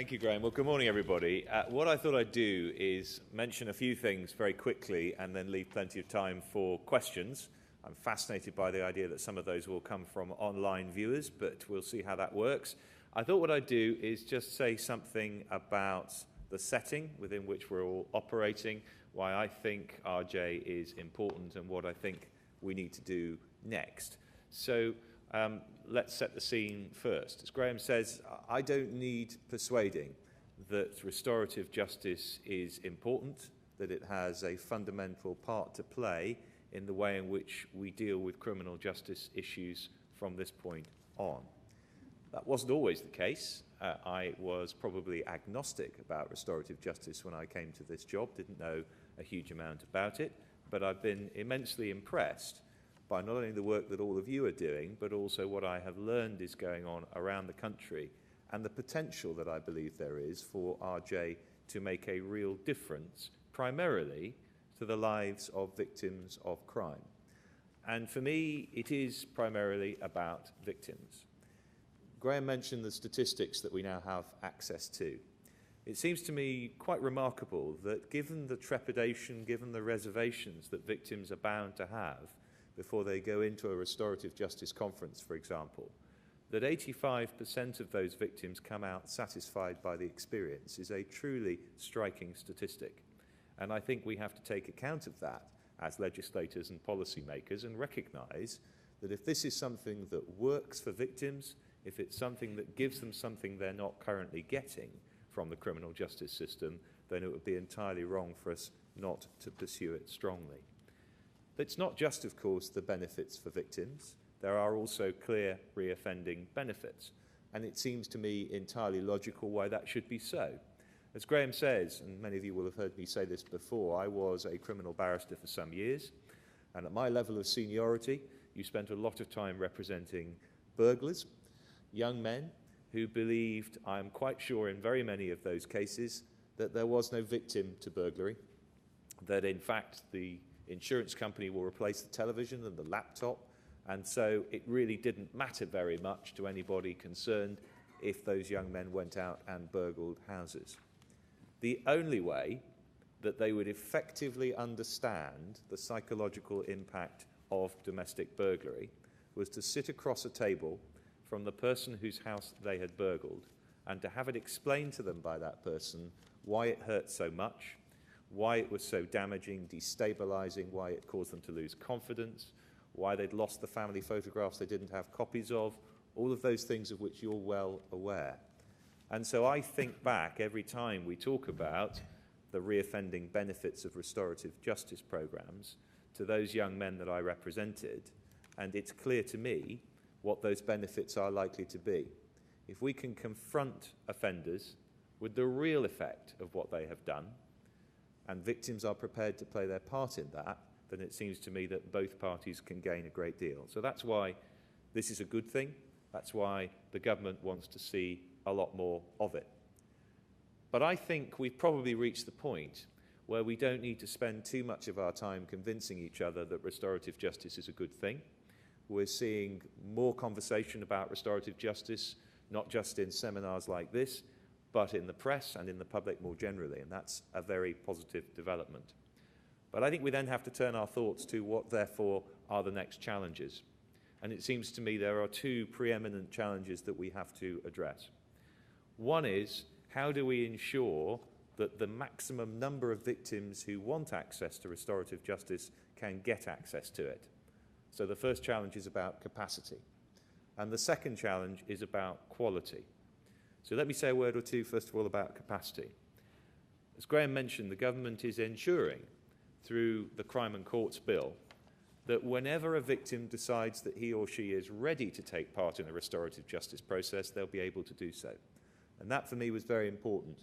Thank you, Graham. Well, good morning, everybody. What I thought I'd do is mention a few things very quickly and then leave plenty of time for questions. I'm fascinated by the idea that some of those will come from online viewers, but we'll see how that works. I thought what I'd do is just say something about the setting within which we're all operating, why I think RJ is important and what I think we need to do next. So let's set the scene first. As Graham says, I don't need persuading that restorative justice is important, that it has a fundamental part to play in the way in which we deal with criminal justice issues from this point on. That wasn't always the case. I was probably agnostic about restorative justice when I came to this job, didn't know a huge amount about it, but I've been immensely impressed by not only the work that all of you are doing, but also what I have learned is going on around the country and the potential that I believe there is for RJ to make a real difference, primarily to the lives of victims of crime. And for me, it is primarily about victims. Graham mentioned the statistics that we now have access to. It seems to me quite remarkable that given the trepidation, given the reservations that victims are bound to have before they go into a restorative justice conference, for example, that 85% of those victims come out satisfied by the experience is a truly striking statistic. And I think we have to take account of that as legislators and policymakers and recognise that if this is something that works for victims, if it's something that gives them something they're not currently getting from the criminal justice system, then it would be entirely wrong for us not to pursue it strongly. It's not just, of course, the benefits for victims. There are also clear reoffending benefits. And it seems to me entirely logical why that should be so. As Graham says, and many of you will have heard me say this before, I was a criminal barrister for some years. And at my level of seniority, you spent a lot of time representing burglars, young men who believed, I'm quite sure in very many of those cases, that there was no victim to burglary, that in fact the insurance company will replace the television and the laptop, and so it really didn't matter very much to anybody concerned if those young men went out and burgled houses. The only way that they would effectively understand the psychological impact of domestic burglary was to sit across a table from the person whose house they had burgled and to have it explained to them by that person why it hurt so much, why it was so damaging, destabilizing, why it caused them to lose confidence, why they'd lost the family photographs they didn't have copies of, all of those things of which you're well aware. And so I think back every time we talk about the reoffending benefits of restorative justice programs to those young men that I represented, and it's clear to me what those benefits are likely to be. If we can confront offenders with the real effect of what they have done, and victims are prepared to play their part in that, then it seems to me that both parties can gain a great deal. So that's why this is a good thing. That's why the government wants to see a lot more of it. But I think we've probably reached the point where we don't need to spend too much of our time convincing each other that restorative justice is a good thing. We're seeing more conversation about restorative justice, not just in seminars like this, but in the press and in the public more generally, and that's a very positive development. But I think we then have to turn our thoughts to what, therefore, are the next challenges. And it seems to me there are two preeminent challenges that we have to address. One is, how do we ensure that the maximum number of victims who want access to restorative justice can get access to it? So the first challenge is about capacity. And the second challenge is about quality. So let me say a word or two, first of all, about capacity. As Graham mentioned, the government is ensuring, through the Crime and Courts Bill, that whenever a victim decides that he or she is ready to take part in a restorative justice process, they'll be able to do so. And that, for me, was very important,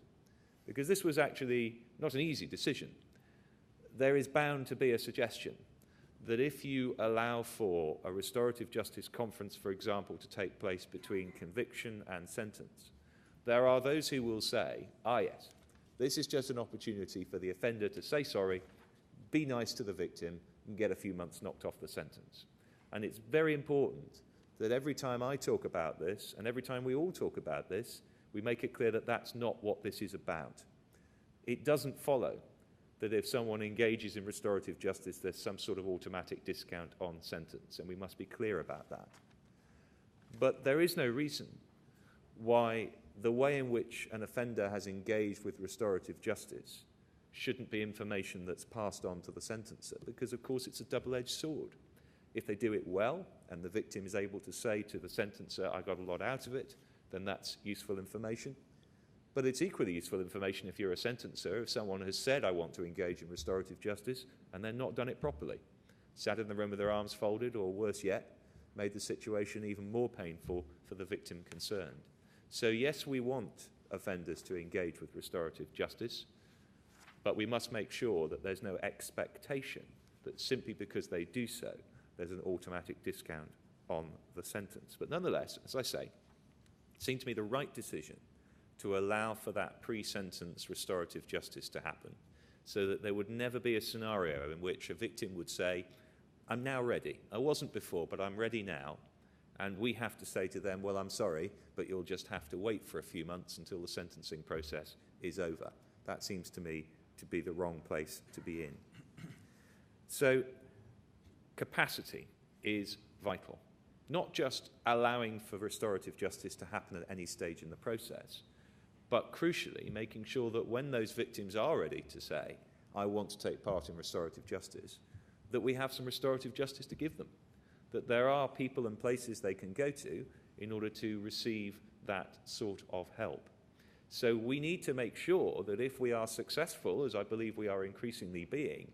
because this was actually not an easy decision. There is bound to be a suggestion that if you allow for a restorative justice conference, for example, to take place between conviction and sentence, there are those who will say, yes, this is just an opportunity for the offender to say sorry, be nice to the victim, and get a few months knocked off the sentence. And it's very important that every time I talk about this, and every time we all talk about this, we make it clear that that's not what this is about. It doesn't follow that if someone engages in restorative justice, there's some sort of automatic discount on sentence, and we must be clear about that. But there is no reason why the way in which an offender has engaged with restorative justice shouldn't be information that's passed on to the sentencer, because of course it's a double-edged sword. If they do it well, and the victim is able to say to the sentencer, I got a lot out of it, then that's useful information. But it's equally useful information if you're a sentencer, if someone has said, I want to engage in restorative justice, and then not done it properly, sat in the room with their arms folded, or worse yet, made the situation even more painful for the victim concerned. So yes, we want offenders to engage with restorative justice, but we must make sure that there's no expectation that simply because they do so, there's an automatic discount on the sentence. But nonetheless, as I say, it seemed to me the right decision to allow for that pre-sentence restorative justice to happen, so that there would never be a scenario in which a victim would say, I'm now ready. I wasn't before, but I'm ready now. And we have to say to them, well, I'm sorry, but you'll just have to wait for a few months until the sentencing process is over. That seems to me to be the wrong place to be in. So capacity is vital. Not just allowing for restorative justice to happen at any stage in the process, but crucially making sure that when those victims are ready to say, I want to take part in restorative justice, that we have some restorative justice to give them, that there are people and places they can go to in order to receive that sort of help. So we need to make sure that if we are successful, as I believe we are increasingly being,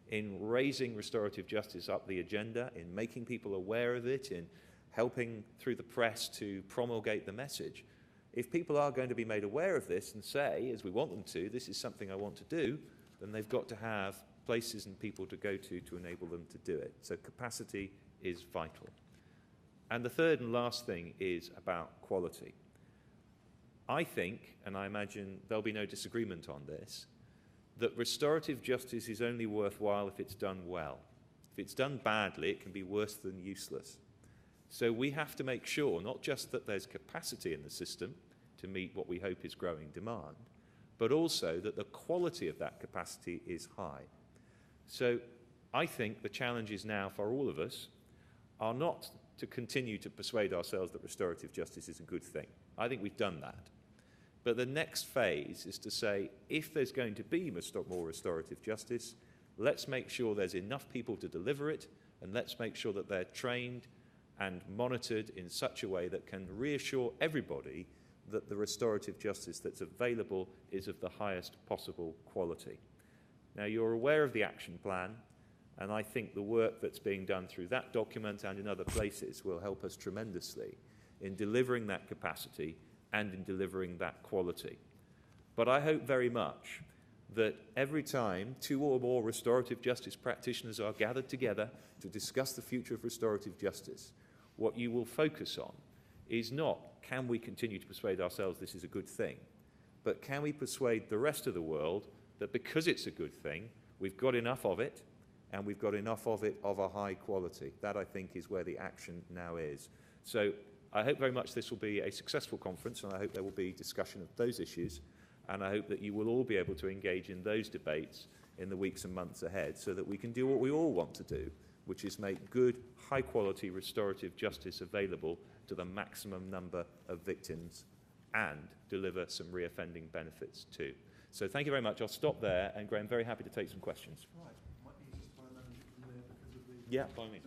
in raising restorative justice up the agenda, in making people aware of it, in helping through the press to promulgate the message, if people are going to be made aware of this and say, as we want them to, this is something I want to do, then they've got to have places and people to go to enable them to do it. So capacity is vital. And the third and last thing is about quality. I think, and I imagine there'll be no disagreement on this, that restorative justice is only worthwhile if it's done well. If it's done badly, it can be worse than useless. So we have to make sure not just that there's capacity in the system to meet what we hope is growing demand, but also that the quality of that capacity is high. So I think the challenges now for all of us are not to continue to persuade ourselves that restorative justice is a good thing. I think we've done that. But the next phase is to say, if there's going to be more restorative justice, let's make sure there's enough people to deliver it, and let's make sure that they're trained and monitored in such a way that can reassure everybody that the restorative justice that's available is of the highest possible quality. Now, you're aware of the action plan, and I think the work that's being done through that document and in other places will help us tremendously in delivering that capacity and in delivering that quality. But I hope very much that every time 2 or more restorative justice practitioners are gathered together to discuss the future of restorative justice, what you will focus on is not, can we continue to persuade ourselves this is a good thing, but can we persuade the rest of the world that because it's a good thing, we've got enough of it, and we've got enough of it of a high quality. That, I think, is where the action now is. So I hope very much this will be a successful conference, and I hope there will be discussion of those issues, and I hope that you will all be able to engage in those debates in the weeks and months ahead so that we can do what we all want to do, which is make good, high-quality restorative justice available to the maximum number of victims and deliver some reoffending benefits too. So thank you very much. I'll stop there, and Graham, very happy to take some questions. Right. Might be easiest by managing from there because of the... Yeah, by me.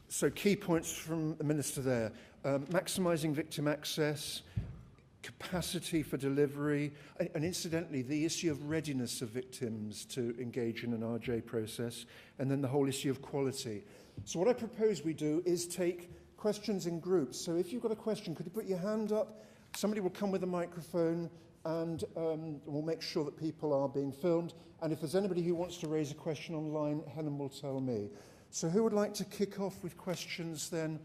So key points from the Minister there. Maximising victim access, capacity for delivery, and incidentally, the issue of readiness of victims to engage in an RJ process, and then the whole issue of quality. So what I propose we do is take questions in groups. So if you've got a question, could you put your hand up? Somebody will come with a microphone, and we'll make sure that people are being filmed. And if there's anybody who wants to raise a question online, Helen will tell me. So who would like to kick off with questions then?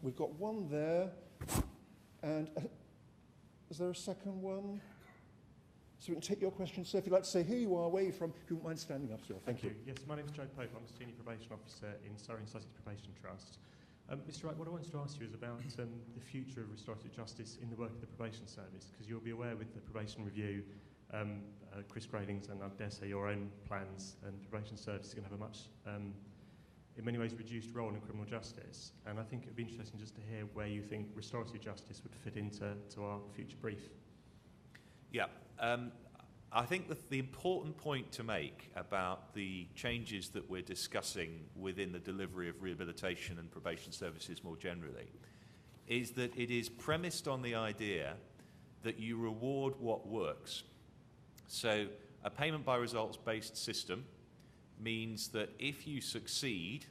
We've got one there, and is there a second one? So we can take your question. So if you'd like to say who you are, where you're from, if you wouldn't mind standing up, sir. Thank you. Yes, my name is Joe Pope. I'm a Senior Probation Officer in Surrey and Sussex Probation Trust. Mr. Wright, what I wanted to ask you is about the future of restorative justice in the work of the probation service, because you'll be aware with the probation review, Chris Grading's and I dare say your own plans, and probation service is going to have a much, in many ways, reduced role in criminal justice. And I think it would be interesting just to hear where you think restorative justice would fit into our future brief. Yeah. I think the important point to make about the changes that we're discussing within the delivery of rehabilitation and probation services more generally is that it is premised on the idea that you reward what works. So a payment by results-based system means that if you succeed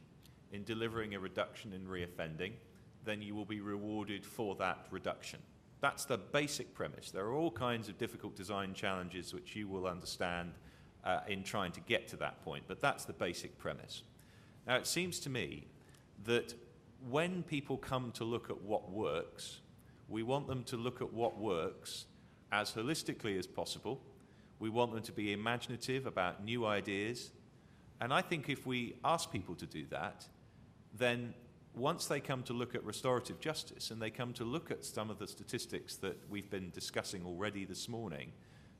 in delivering a reduction in reoffending, then you will be rewarded for that reduction. That's the basic premise. There are all kinds of difficult design challenges which you will understand in trying to get to that point, but that's the basic premise. Now, it seems to me that when people come to look at what works, we want them to look at what works as holistically as possible. We want them to be imaginative about new ideas. And I think if we ask people to do that, then once they come to look at restorative justice and they come to look at some of the statistics that we've been discussing already this morning,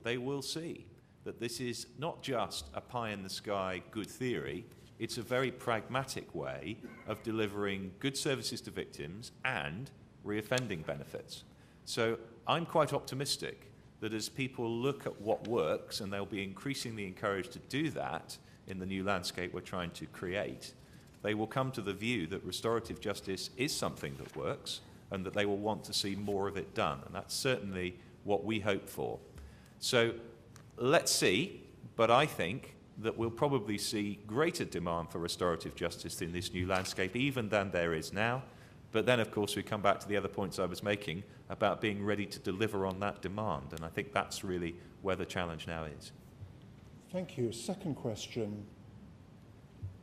they will see that this is not just a pie-in-the-sky good theory, it's a very pragmatic way of delivering good services to victims and reoffending benefits. So I'm quite optimistic that as people look at what works, and they'll be increasingly encouraged to do that in the new landscape we're trying to create, they will come to the view that restorative justice is something that works and that they will want to see more of it done. And that's certainly what we hope for. So let's see, but I think that we'll probably see greater demand for restorative justice in this new landscape even than there is now. But then, of course, we come back to the other points I was making about being ready to deliver on that demand. And I think that's really where the challenge now is. Thank you. Second question.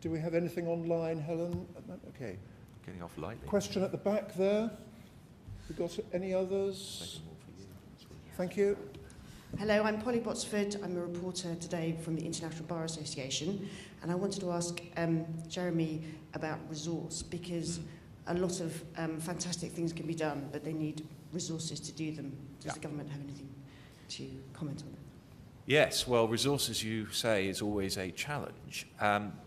Do we have anything online, Helen? Okay. Getting off lightly. Question at the back there. We got any others? Thank you. Hello, I'm Polly Botsford. I'm a reporter today from the International Bar Association, and I wanted to ask Jeremy about resource, because a lot of fantastic things can be done, but they need resources to do them. Does the government have anything to comment on that? Yes, well, resources, you say, is always a challenge.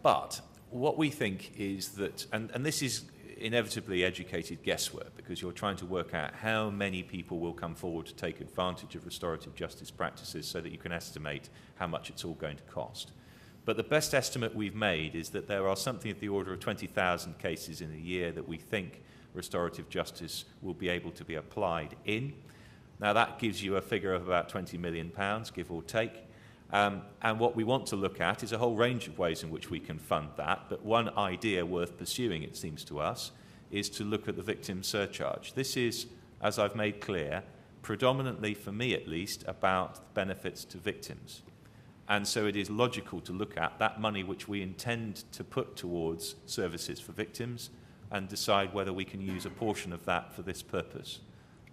But what we think is that, and this is inevitably educated guesswork, because you're trying to work out how many people will come forward to take advantage of restorative justice practices so that you can estimate how much it's all going to cost. But the best estimate we've made is that there are something of the order of 20,000 cases in a year that we think restorative justice will be able to be applied in. Now, that gives you a figure of about £20 million, give or take. And what we want to look at is a whole range of ways in which we can fund that. But one idea worth pursuing, it seems to us, is to look at the victim surcharge. This is, as I've made clear, predominantly, for me at least, about benefits to victims. And so it is logical to look at that money which we intend to put towards services for victims and decide whether we can use a portion of that for this purpose.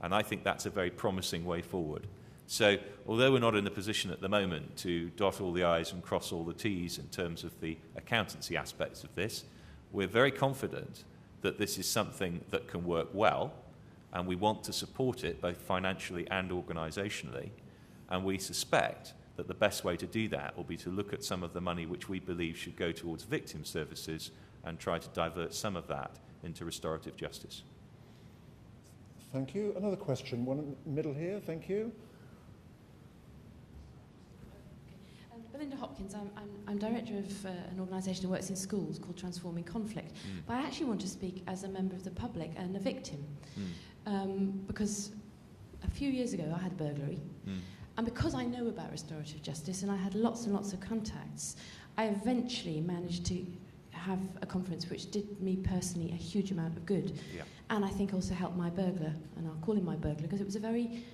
And I think that's a very promising way forward. So, although we're not in a position at the moment to dot all the I's and cross all the T's in terms of the accountancy aspects of this, we're very confident that this is something that can work well, and we want to support it both financially and organisationally. And we suspect that the best way to do that will be to look at some of the money which we believe should go towards victim services and try to divert some of that into restorative justice. Thank you. Another question, one in the middle here. Thank you. Belinda Hopkins, I'm director of an organisation that works in schools called Transforming Conflict. But I actually want to speak as a member of the public and a victim. Because a few years ago I had a burglary. And because I know about restorative justice and I had lots and lots of contacts, I eventually managed to have a conference which did me personally a huge amount of good. And I think also helped my burglar, and I'll call him my burglar, because it was a very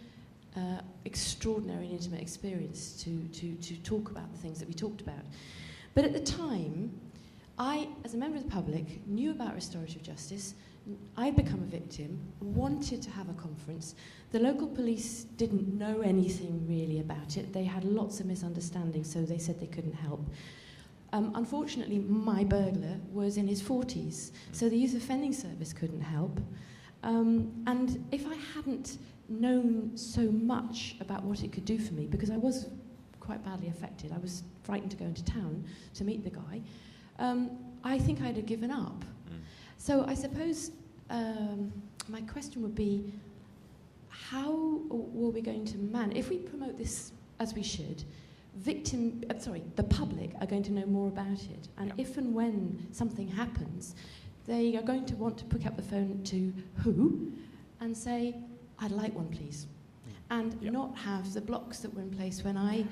extraordinary and intimate experience to talk about the things that we talked about. But at the time, I, as a member of the public, knew about restorative justice. I'd become a victim, wanted to have a conference. The local police didn't know anything really about it. They had lots of misunderstandings, so they said they couldn't help. Unfortunately, my burglar was in his 40s, so the Youth Offending Service couldn't help. And if I hadn't known so much about what it could do for me, because I was quite badly affected, I was frightened to go into town to meet the guy, I think I'd have given up. So I suppose my question would be, how were we going to manage, if we promote this as we should, the public are going to know more about it, and if and when something happens, they are going to want to pick up the phone to who and say, I'd like one, please, and not have the blocks that were in place when I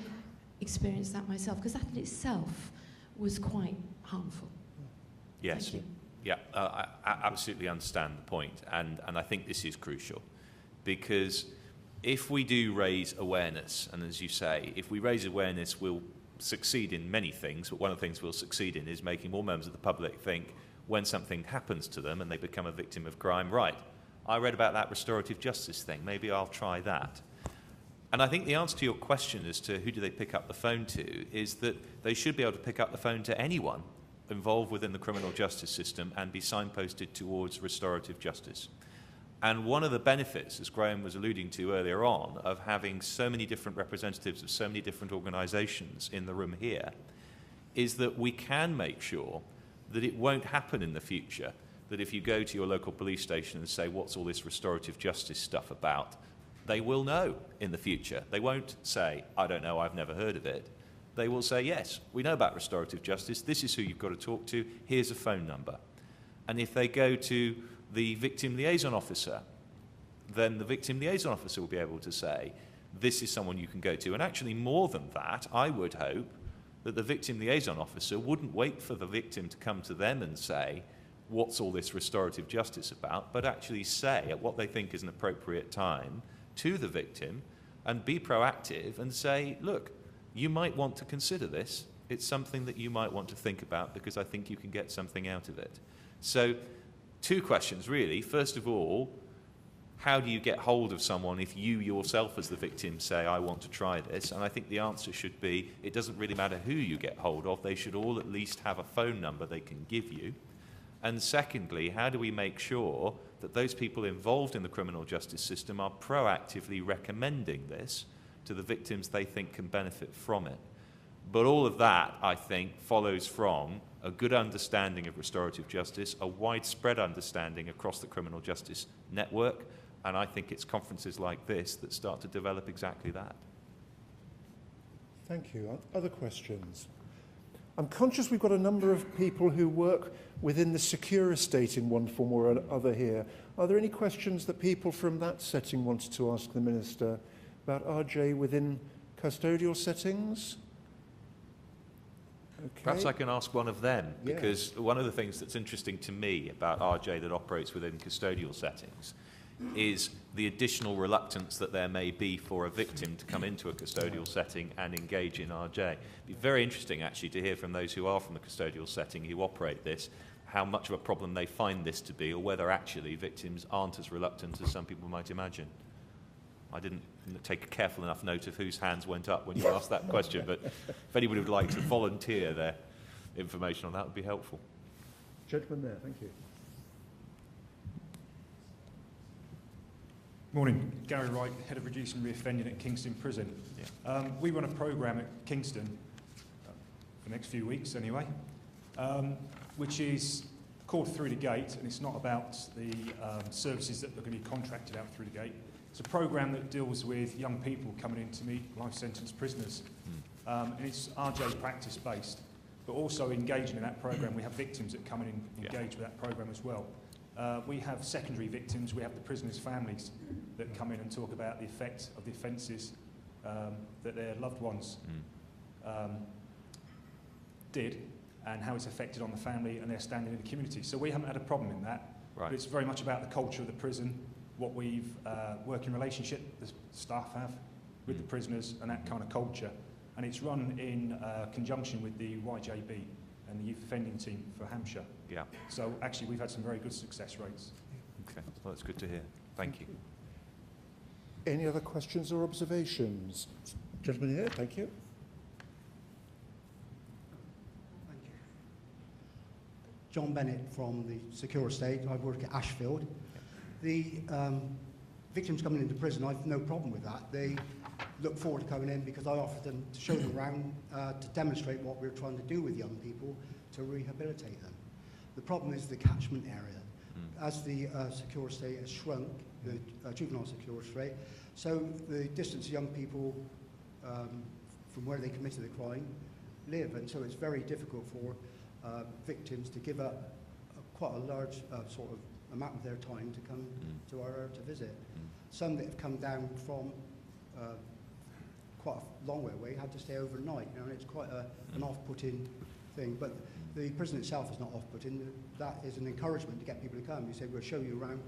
experienced that myself, because that in itself was quite harmful. Yes. Thank you. Yeah, I absolutely understand the point, and I think this is crucial, because if we do raise awareness, and as you say, if we raise awareness, we'll succeed in many things, but one of the things we'll succeed in is making more members of the public think when something happens to them and they become a victim of crime, right, I read about that restorative justice thing, maybe I'll try that. And I think the answer to your question as to who do they pick up the phone to is that they should be able to pick up the phone to anyone involved within the criminal justice system and be signposted towards restorative justice. And one of the benefits, as Graham was alluding to earlier on, of having so many different representatives of so many different organisations in the room here, is that we can make sure that it won't happen in the future, that if you go to your local police station and say, what's all this restorative justice stuff about, they will know in the future. They won't say, I don't know, I've never heard of it. They will say, yes, we know about restorative justice, this is who you've got to talk to, here's a phone number. And if they go to the victim liaison officer, then the victim liaison officer will be able to say, this is someone you can go to. And actually more than that, I would hope that the victim liaison officer wouldn't wait for the victim to come to them and say, what's all this restorative justice about, but actually say at what they think is an appropriate time to the victim and be proactive and say, look, you might want to consider this. It's something that you might want to think about because I think you can get something out of it. So, two questions really. First of all, how do you get hold of someone if you yourself as the victim say, I want to try this? And I think the answer should be, it doesn't really matter who you get hold of, they should all at least have a phone number they can give you. And secondly, how do we make sure that those people involved in the criminal justice system are proactively recommending this to the victims they think can benefit from it? But all of that, I think, follows from a good understanding of restorative justice, a widespread understanding across the criminal justice network, and I think it's conferences like this that start to develop exactly that. Thank you. Other questions? I'm conscious we've got a number of people who work within the secure estate in one form or other here. Are there any questions that people from that setting wanted to ask the Minister about RJ within custodial settings? Okay. Perhaps I can ask one of them, because one of the things that's interesting to me about RJ that operates within custodial settings is the additional reluctance that there may be for a victim to come into a custodial setting and engage in RJ. It'd be very interesting actually to hear from those who are from the custodial setting who operate this, how much of a problem they find this to be, or whether actually victims aren't as reluctant as some people might imagine. I didn't take a careful enough note of whose hands went up when you asked that question, but if anybody would like to volunteer their information on that, would be helpful. Gentleman there, thank you. Morning, Gary Wright, Head of Reducing Reoffending at Kingston Prison. We run a programme at Kingston, for the next few weeks anyway, which is called Through the Gate, and it's not about the services that are going to be contracted out through the gate. It's a programme that deals with young people coming in to meet life sentence prisoners, and it's RJ practice based, but also engaging in that programme we have victims that come in and engage with that programme as well. We have secondary victims, we have the prisoners' families that come in and talk about the effect of the offences that their loved ones did and how it's affected on the family and their standing in the community. So we haven't had a problem in that, but it's very much about the culture of the prison, what we've working relationship the staff have with the prisoners and that kind of culture. And it's run in conjunction with the YJB and the youth offending team for Hampshire. Yeah. So actually we've had some very good success rates. Okay, well that's good to hear. Thank you. Any other questions or observations? Gentleman here, thank you. Thank John Bennett from the Secure Estate. I work at Ashfield. The victims coming into prison, I've no problem with that. They look forward to coming in because I offer them to show them around to demonstrate what we're trying to do with young people to rehabilitate them. The problem is the catchment area. As the Secure Estate has shrunk, the juvenile Secure Estate, so the distance young people from where they committed the crime live, and so it's very difficult for victims to give up quite a large sort of amount of their time to come to our area to visit. Some that have come down from quite a long way away had to stay overnight, you know, and it's quite an off-putting thing. But the prison itself is not off-putting. That is an encouragement to get people to come. You say, we'll show you around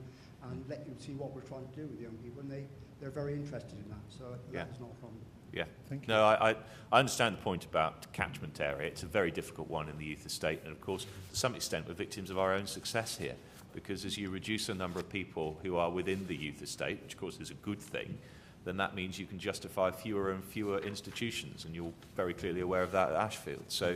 and let you see what we're trying to do with young people, and they're very interested in that, so that is not a problem. Yeah, thank you. No, I understand the point about catchment area. It's a very difficult one in the youth estate, and of course, to some extent, we're victims of our own success here, because as you reduce the number of people who are within the youth estate, which of course is a good thing, then that means you can justify fewer and fewer institutions, and you're very clearly aware of that at Ashfield. So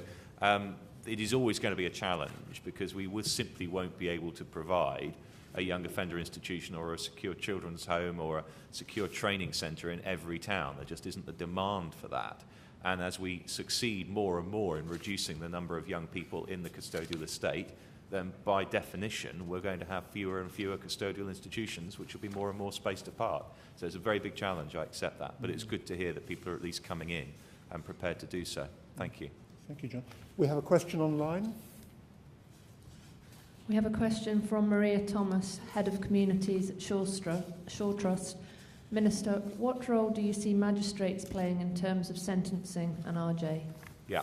it is always going to be a challenge, because we simply won't be able to provide a young offender institution or a secure children's home or a secure training centre in every town. There just isn't the demand for that. And as we succeed more and more in reducing the number of young people in the custodial estate, then by definition we're going to have fewer and fewer custodial institutions, which will be more and more spaced apart. So it's a very big challenge, I accept that, but it's good to hear that people are at least coming in and prepared to do so. Thank you. Thank you, John. We have a question online. We have a question from Maria Thomas, Head of Communities at Shaw Trust. Minister, what role do you see magistrates playing in terms of sentencing and RJ? Yeah.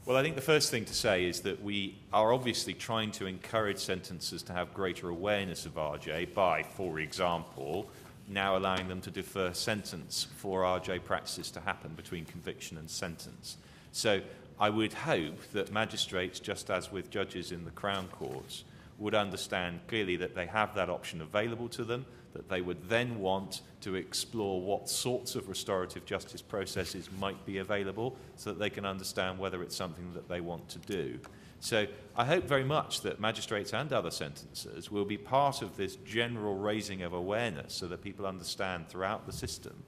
Well, I think the first thing to say is that we are obviously trying to encourage sentencers to have greater awareness of RJ by, for example, now allowing them to defer sentence for RJ practices to happen between conviction and sentence. So I would hope that magistrates, just as with judges in the Crown Courts, would understand clearly that they have that option available to them, that they would then want to explore what sorts of restorative justice processes might be available so that they can understand whether it's something that they want to do. So I hope very much that magistrates and other sentencers will be part of this general raising of awareness so that people understand throughout the system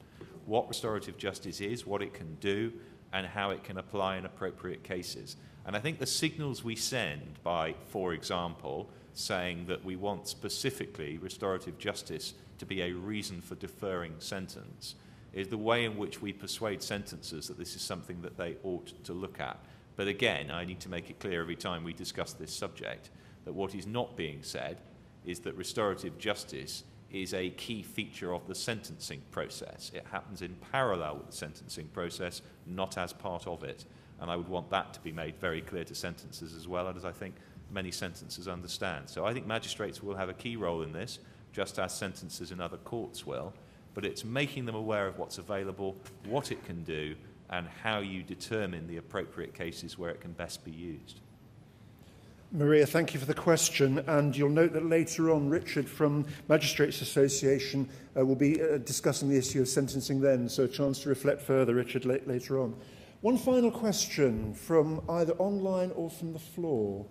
what restorative justice is, what it can do, and how it can apply in appropriate cases. And I think the signals we send by, for example, saying that we want specifically restorative justice to be a reason for deferring sentence is the way in which we persuade sentencers that this is something that they ought to look at. But again, I need to make it clear every time we discuss this subject that what is not being said is that restorative justice is a key feature of the sentencing process. It happens in parallel with the sentencing process, not as part of it. And I would want that to be made very clear to sentencers as well, as I think many sentencers understand. So I think magistrates will have a key role in this, just as sentencers in other courts will, but it's making them aware of what's available, what it can do, and how you determine the appropriate cases where it can best be used. Maria, thank you for the question, and you'll note that later on Richard from Magistrates Association will be discussing the issue of sentencing then, so a chance to reflect further, Richard, later on. One final question from either online or from the floor.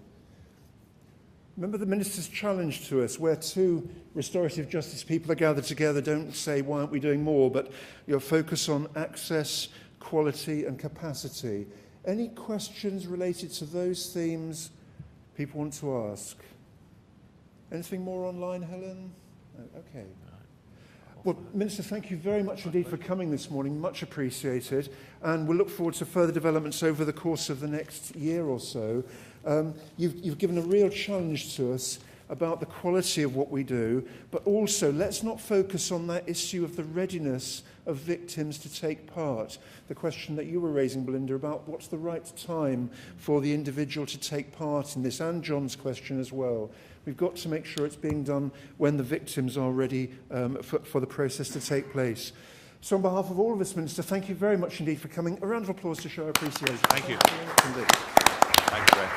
Remember the Minister's challenge to us, where two restorative justice people are gathered together, don't say, why aren't we doing more, but your focus on access, quality and capacity. Any questions related to those themes people want to ask? Anything more online, Helen? No, okay. Well, Minister, thank you very much indeed for coming this morning. Much appreciated. And we'll look forward to further developments over the course of the next year or so. You've given a real challenge to us about the quality of what we do, but also let's not focus on that issue of the readiness of victims to take part. The question that you were raising, Belinda, about what's the right time for the individual to take part in this, and John's question as well. We've got to make sure it's being done when the victims are ready for the process to take place. So on behalf of all of us, Minister, thank you very much indeed for coming. A round of applause to show our appreciation. Thank you. Indeed. Thank you.